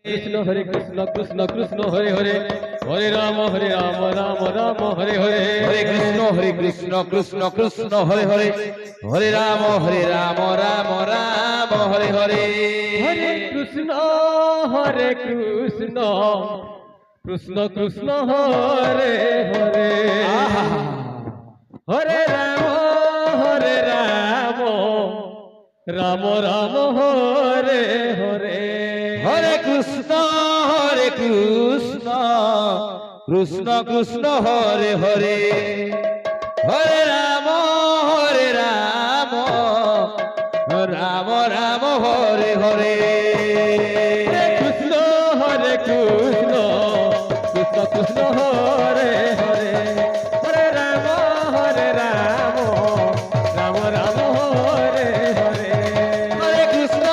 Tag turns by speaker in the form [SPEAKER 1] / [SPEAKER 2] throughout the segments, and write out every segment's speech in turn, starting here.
[SPEAKER 1] Krishna Hare Krishna Krishna Krishna Hare Hare Hare Ram Ram Ram Hare Hare
[SPEAKER 2] Hare Krishna Krishna Krishna Hare Hare Hare Ram Ram Ram Hare Hare
[SPEAKER 1] Hare Krishna Krishna Krishna Hare Hare Hare Ram Ram Ram Hare Hare
[SPEAKER 2] Hare Krishna Krishna Krishna Hare Hare Hare Ram Ram Ram Hare Hare
[SPEAKER 1] Krishna Krishna Krishna Hare Hare Hare Ram Ram Ram Hare Hare
[SPEAKER 2] Hare Krishna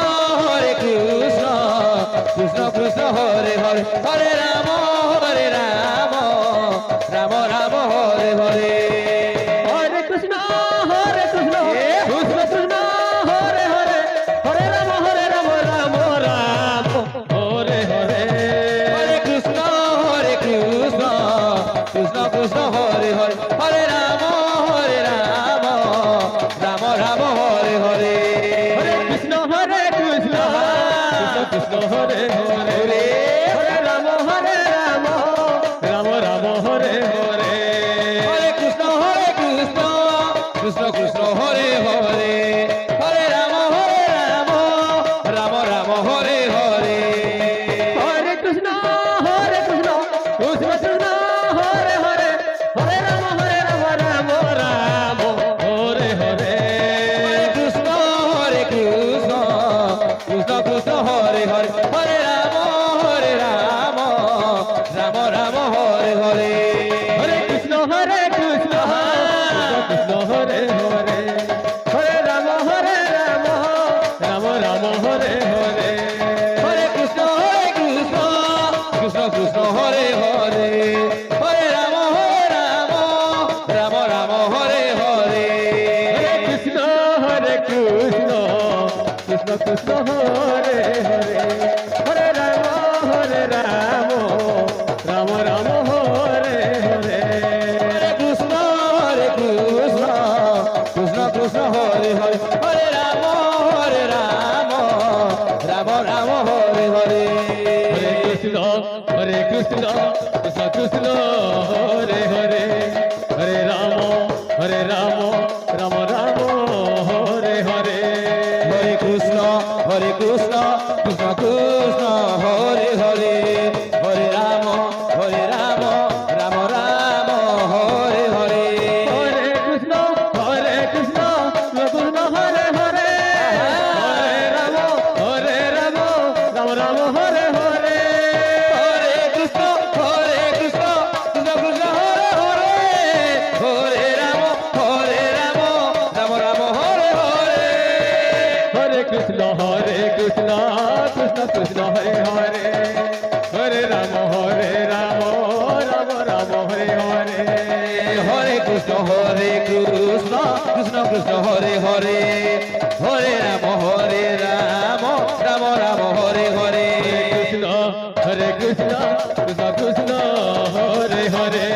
[SPEAKER 2] Krishna Krishna Hare Hare Hare Ram Ram Ram Hare Hare
[SPEAKER 1] Hare Krishna Krishna Krishna Hare Hare Hare Ram Ram Ram Hare Hare
[SPEAKER 2] Hare Krishna Krishna Krishna Hare Hare Hare Ram Ram Ram Hare Hare
[SPEAKER 1] Hare Krishna Krishna Krishna Hare Hare Hare Ram Ram Ram Hare Hare
[SPEAKER 2] Hare Krishna Krishna Krishna Hare Hare Hare Ram Ram Ram Hare Hare
[SPEAKER 1] Hare Krishna Krishna Krishna Hare Hare Hare Ram Ram Ram Hare Hare
[SPEAKER 2] Hare Krishna Krishna Krishna Hare Hare Hare Ram Ram Ram Hare Hare
[SPEAKER 1] Hare Krishna Krishna Krishna Hare Hare Hare Ram Ram Ram Hare Hare
[SPEAKER 2] Hare Krishna Krishna Krishna Hare Hare Hare Ram Ram Ram Hare Hare
[SPEAKER 1] Hare Krishna Krishna Krishna Krishna Hare Hare Hare Ram Ram Ram Hare Hare
[SPEAKER 2] Hare Krishna Krishna Krishna Hare Hare Hare Ram Ram Ram Hare Hare
[SPEAKER 1] Hare Krishna Krishna Krishna Hare Hare Hare Ram Ram Ram Hare Hare
[SPEAKER 2] Hare Krishna Krishna Krishna Hare Hare Hare Ram Ram Ram Hare Hare
[SPEAKER 1] Hare Krishna Krishna Krishna Hare Hare Hare Ram Ram Ram Hare Hare
[SPEAKER 2] Hare Krishna Krishna Krishna Hare Hare Hare Ram Ram Ram Hare Hare
[SPEAKER 1] Hare Krishna Krishna Krishna Hare Hare Hare Ram Ram Ram Hare Hare
[SPEAKER 2] Hare Krishna Krishna Krishna Hare Hare Hare Ram Ram Ram Hare Hare
[SPEAKER 1] Krishna Krishna Krishna Hare Hare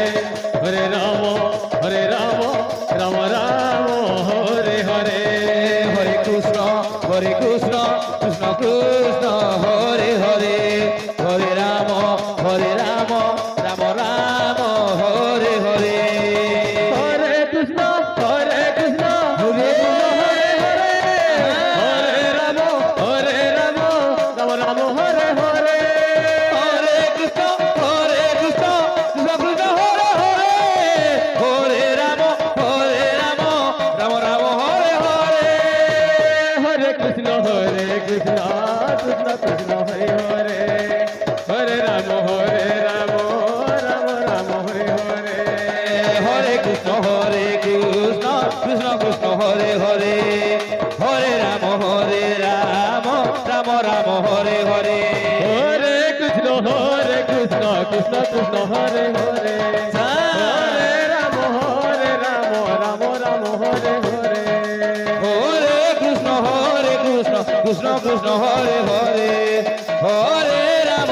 [SPEAKER 1] Hare Ram Ram Ram Hare Hare
[SPEAKER 2] Hare Krishna Krishna Krishna Hare Hare Hare Ram Ram Ram Hare Hare
[SPEAKER 1] Hare Krishna Krishna
[SPEAKER 2] Hare
[SPEAKER 1] Hare Hare Ram Ram Ram Hare Hare
[SPEAKER 2] Hare Krishna Krishna Krishna Hare Hare Hare Ram Ram Ram Hare Hare
[SPEAKER 1] Hare Krishna Krishna Krishna Hare Hare Hare Ram Ram Ram Hare Hare
[SPEAKER 2] Hare Krishna Krishna Krishna Hare Hare Hare Ram Ram Ram Hare Hare
[SPEAKER 1] Hare Krishna Krishna Krishna Hare Hare Hare Ram Ram Ram Hare Hare
[SPEAKER 2] Hare Krishna Krishna Krishna Hare Hare Hare Ram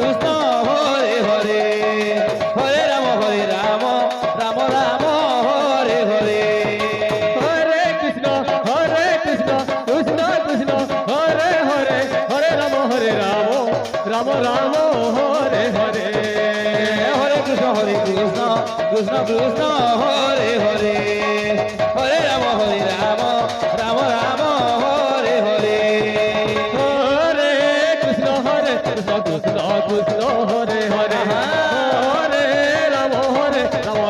[SPEAKER 2] Krishna Hare Hare Hare Ram Ram Ram Hare Hare
[SPEAKER 1] Hare Krishna Krishna Krishna Hare Hare Hare Ram Ram Ram Hare Hare
[SPEAKER 2] Hare Krishna Krishna Krishna Hare Hare Hare Ram Ram Ram Hare Hare
[SPEAKER 1] Hare Krishna Krishna Krishna Hare Hare Hare Ram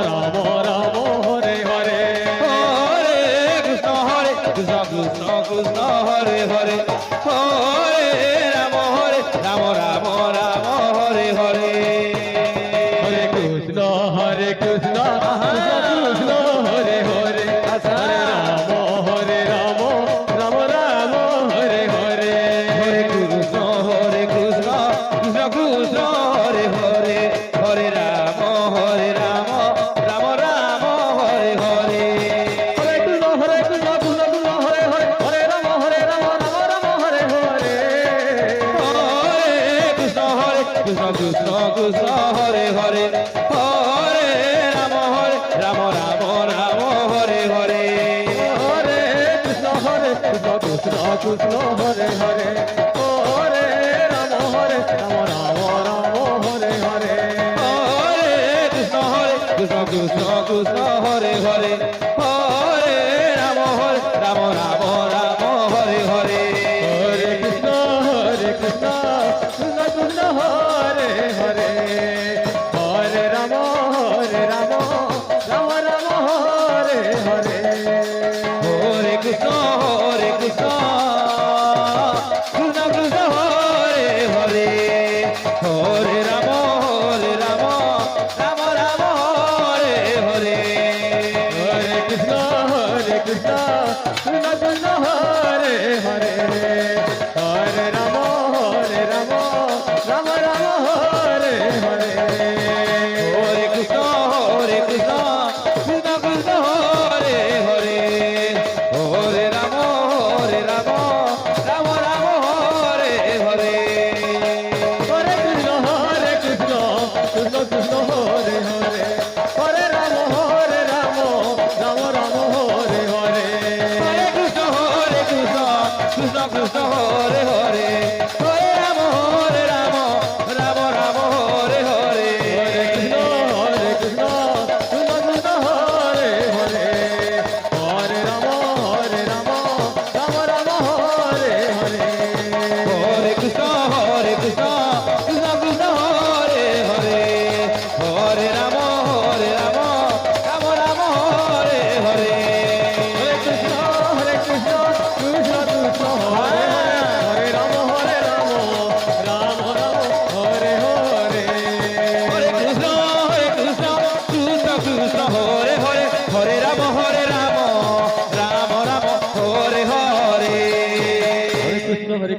[SPEAKER 1] Ram Ram Hare Hare
[SPEAKER 2] Hare Krishna Krishna Krishna Hare Hare Hare Ram Ram Hare Hare
[SPEAKER 1] Hare Krishna Krishna Krishna Hare Hare Hare Ram Ram Ram Hare Hare
[SPEAKER 2] Hare Krishna Krishna Krishna Hare Hare Hare Ram Ram Ram Hare Hare
[SPEAKER 1] Hare Krishna Krishna Krishna Hare Hare Hare Ram Ram Ram Hare Hare
[SPEAKER 2] Hare Krishna Krishna Krishna Hare Hare Hare Ram Ram Ram Hare Hare
[SPEAKER 1] Hare Krishna Krishna Krishna Hare Hare Hare Ram Ram Ram Hare Hare
[SPEAKER 2] Hare Krishna Krishna Krishna Hare Hare Hare Ram Ram Hare Hare
[SPEAKER 1] Hare Krishna Krishna Krishna Hare Hare Hare Ram Ram Ram Hare Hare
[SPEAKER 2] Hare Krishna Krishna Krishna Hare Hare Hare Ram Ram Ram Hare Hare
[SPEAKER 1] Hare Krishna Krishna Krishna Hare Hare Hare Ram Ram Ram Hare Hare
[SPEAKER 2] Hare Krishna Krishna Krishna Hare Hare Hare Ram Ram Ram Hare Hare
[SPEAKER 1] Hare Krishna Krishna Krishna Hare Hare Hare Ram Ram Ram Hare Hare
[SPEAKER 2] Hare Krishna Krishna Krishna Hare Hare Hare Ram Ram Ram Hare Hare
[SPEAKER 1] Hare Krishna Krishna Krishna Hare Hare Hare Ram Ram Ram Hare Hare
[SPEAKER 2] Hare Krishna Krishna Krishna Hare Hare Hare Ram Ram Hare Hare
[SPEAKER 1] Hare Krishna Krishna Krishna Hare Hare Ram Ram Ram Hare Hare
[SPEAKER 2] Hare Krishna Krishna Krishna Hare Hare Hare Ram Ram Ram Hare Hare
[SPEAKER 1] Hare Krishna Hare